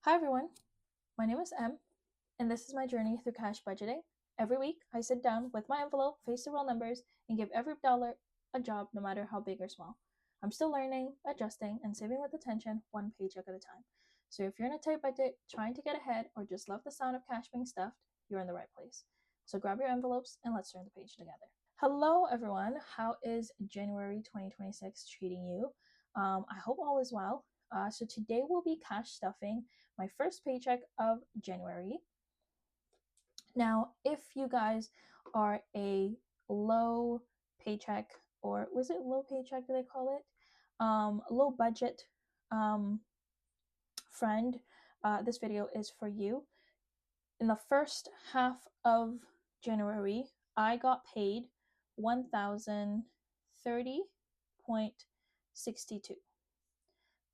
Hi everyone, my name is Em, and this is my journey through cash budgeting. Every week, I sit down with my envelope, face the real numbers, and give every dollar a job, no matter how big or small. I'm still learning, adjusting, and saving with attention, one paycheck at a time. So if you're in a tight budget, trying to get ahead, or just love the sound of cash being stuffed, you're in the right place. So grab your envelopes and let's turn the page together. Hello everyone, how is January 2026 treating you? I hope all is well. So today we'll be cash stuffing my first paycheck of January. Now, if you guys are a low paycheck, or was it low paycheck, do they call it? Low budget friend, this video is for you. In the first half of January, I got paid $1,030.62.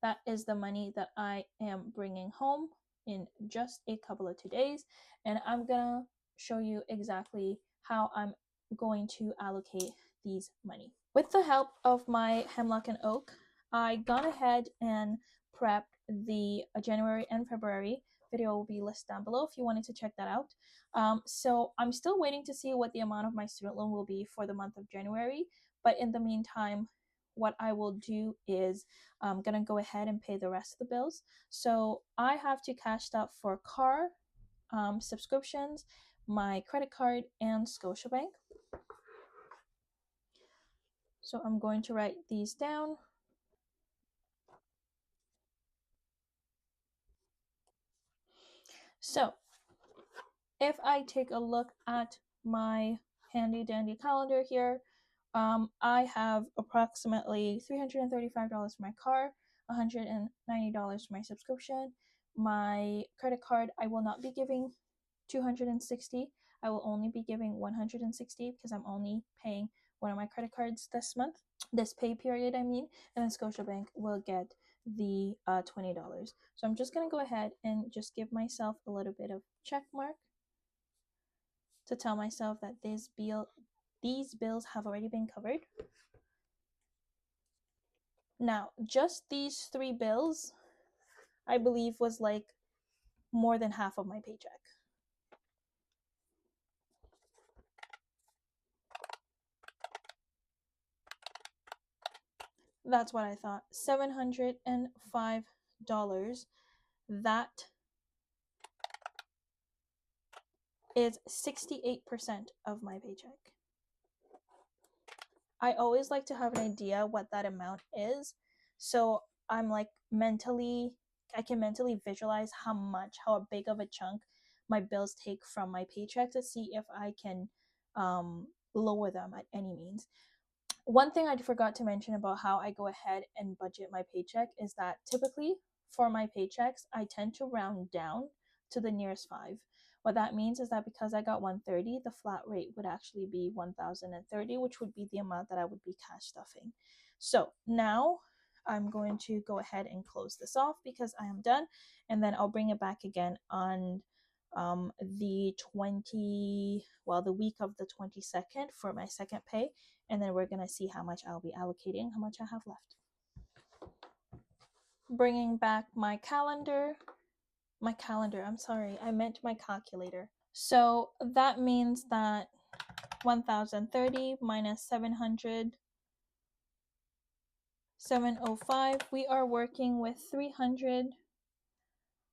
That is the money that I am bringing home in just a couple of 2 days, and I'm gonna show you exactly how I'm going to allocate these money. With the help of my Hemlock and Oak, I gone ahead and prepped the January and February video. Will be listed down below if you wanted to check that out. So I'm still waiting to see what the amount of my student loan will be for the month of January, but in the meantime, what I will do is I'm gonna go ahead and pay the rest of the bills. So I have to cash out for car, subscriptions, my credit card, and Scotiabank. So I'm going to write these down. So if I take a look at my handy dandy calendar here, I have approximately $335 for my car, $190 for my subscription. My credit card, I will not be giving 260. I will only be giving 160 because I'm only paying one of my credit cards this pay period, I mean, and then Scotiabank will get the $20. So I'm just gonna go ahead and just give myself a little bit of check mark to tell myself that these bills have already been covered. Now, just these three bills, I believe, was like more than half of my paycheck. That's what I thought. $705. That is 68% of my paycheck. I always like to have an idea what that amount is. So I'm like I can mentally visualize how big of a chunk my bills take from my paycheck to see if I can lower them at any means. One thing I forgot to mention about how I go ahead and budget my paycheck is that typically for my paychecks, I tend to round down to the nearest five. What that means is that because I got 130, the flat rate would actually be 1,030, which would be the amount that I would be cash stuffing. So now I'm going to go ahead and close this off because I am done, and then I'll bring it back again on the week of the 22nd for my second pay, and then we're gonna see how much I'll be allocating, how much I have left. Bringing back my calendar, I'm sorry, I meant my calculator. So that means that 1,030 minus 705, we are working with 300.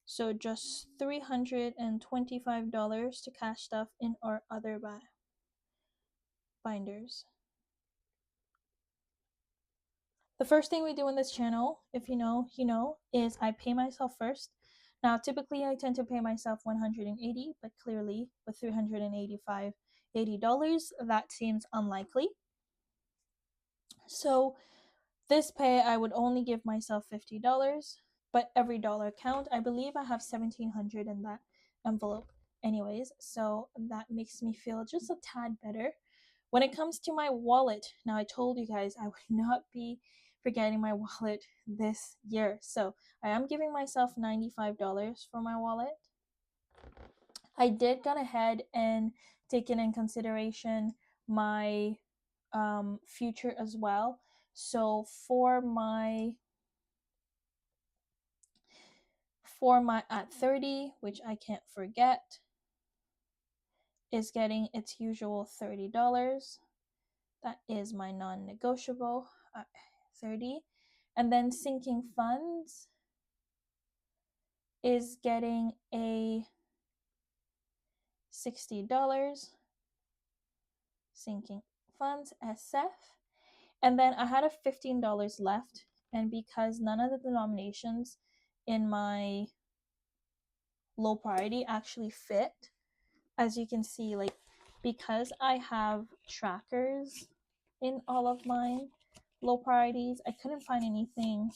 So just $325 to cash stuff in our other binders. The first thing we do in this channel, if you know, you know, is I pay myself first. Now, typically I tend to pay myself $180, but clearly with $380, that seems unlikely. So this pay, I would only give myself $50, but every dollar count. I believe I have $1,700 in that envelope anyways, so that makes me feel just a tad better. When it comes to my wallet, now I told you guys I would not be forgetting my wallet this year, so I am giving myself $95 for my wallet. I did go ahead and taken in consideration my future as well. So for for my at 30, which I can't forget, is getting its usual $30. That is my non-negotiable, 30. And then sinking funds is getting a $60. Sinking funds, SF. And then I had a $15 left, and because none of the denominations in my low priority actually fit, as you can see, like, because I have trackers in all of mine low priorities, I couldn't find anything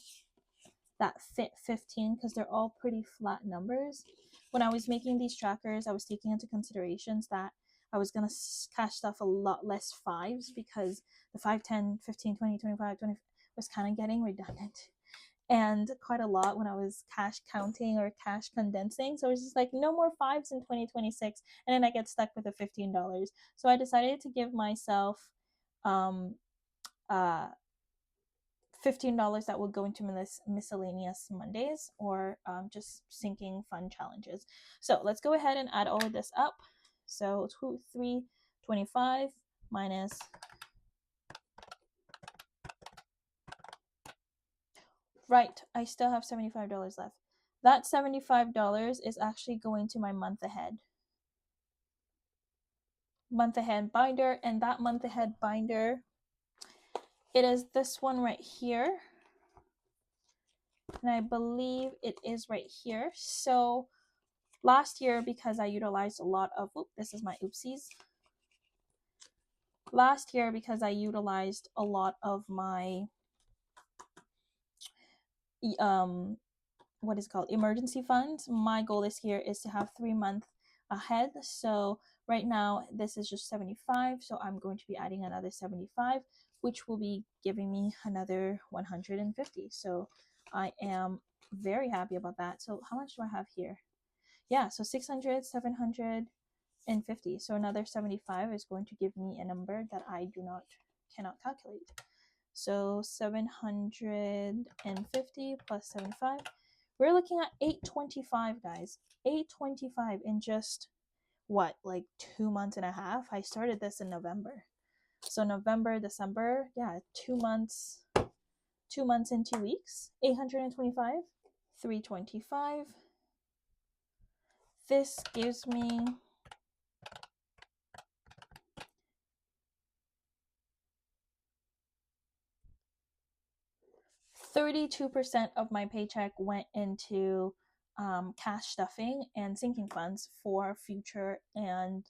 that fit 15 because they're all pretty flat numbers. When I was making these trackers, I was taking into considerations that I was going to cash stuff a lot less fives because the 5, 10, 15, 20, 25, 20 was kind of getting redundant and quite a lot when I was cash counting or cash condensing. So it was just like, no more fives in 2026. And then I get stuck with the $15. So I decided to give myself $15 that will go into miscellaneous Mondays or just sinking fund challenges. So let's go ahead and add all of this up. So 325 minus right, I still have $75 left. That $75 is actually going to my month ahead binder, and that month ahead binder, it is this one right here, and I believe it is right here. So last year, because I utilized a lot of, this is my oopsies. Last year, because I utilized a lot of my what is called emergency funds, my goal this year is to have 3 months ahead. So right now this is just 75, so I'm going to be adding another 75, which will be giving me another 150. So I am very happy about that. So how much do I have here? Yeah, so 600, 750. So another 75 is going to give me a number that I cannot calculate. So 750 plus 75. We're looking at 825, guys. 825 in just what, like 2 months and a half? I started this in November. So November, December, yeah, 2 months. 2 months and 2 weeks. 825, 325. This gives me 32% of my paycheck went into cash stuffing and sinking funds for future and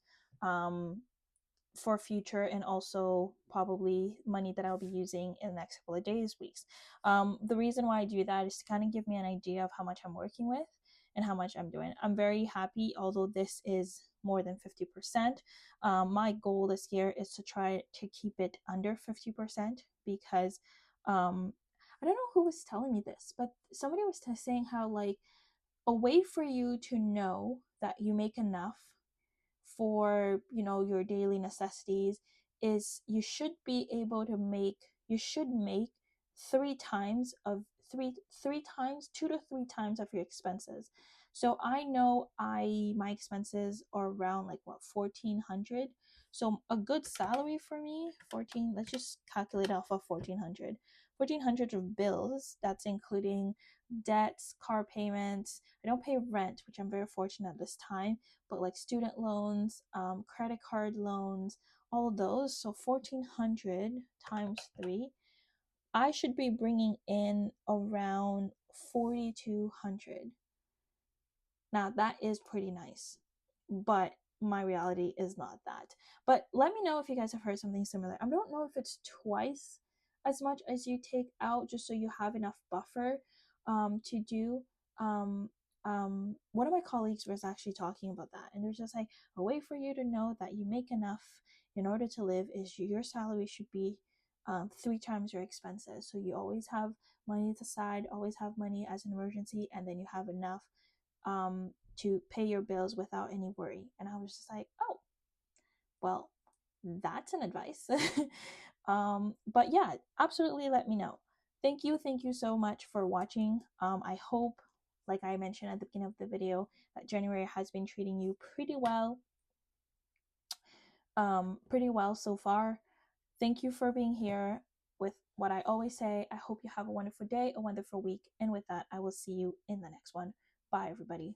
also probably money that I'll be using in the next couple of days, weeks. The reason why I do that is to kind of give me an idea of how much I'm working with and how much I'm doing. I'm very happy, although this is more than 50%. My goal this year is to try to keep it under 50% because I don't know who was telling me this, but somebody was saying how, like, a way for you to know that you make enough for, your daily necessities is you should be able to make, you should make three times, 2 to 3 times of your expenses. So I know my expenses are around like what, 1,400. So a good salary for me, 14, let's just calculate off of 1,400 of bills. That's including debts, car payments. I don't pay rent, which I'm very fortunate at this time, but like student loans, credit card loans, all of those. So 1,400 times 3, I should be bringing in around 4,200. Now that is pretty nice, but my reality is not that. But let me know if you guys have heard something similar. I don't know if it's twice as much as you take out, just so you have enough buffer to do. One of my colleagues was actually talking about that, and there's just like a way for you to know that you make enough in order to live is your salary should be 3 times your expenses. So you always have money to the side, always have money as an emergency, and then you have enough to pay your bills without any worry. And I was just like, oh, well, that's an advice. But yeah, absolutely let me know. Thank you so much for watching. I hope like I mentioned at the beginning of the video, that January has been treating you pretty well. Pretty well so far. Thank you for being here. With what I always say, I hope you have a wonderful day, a wonderful week. And with that, I will see you in the next one. Bye, everybody.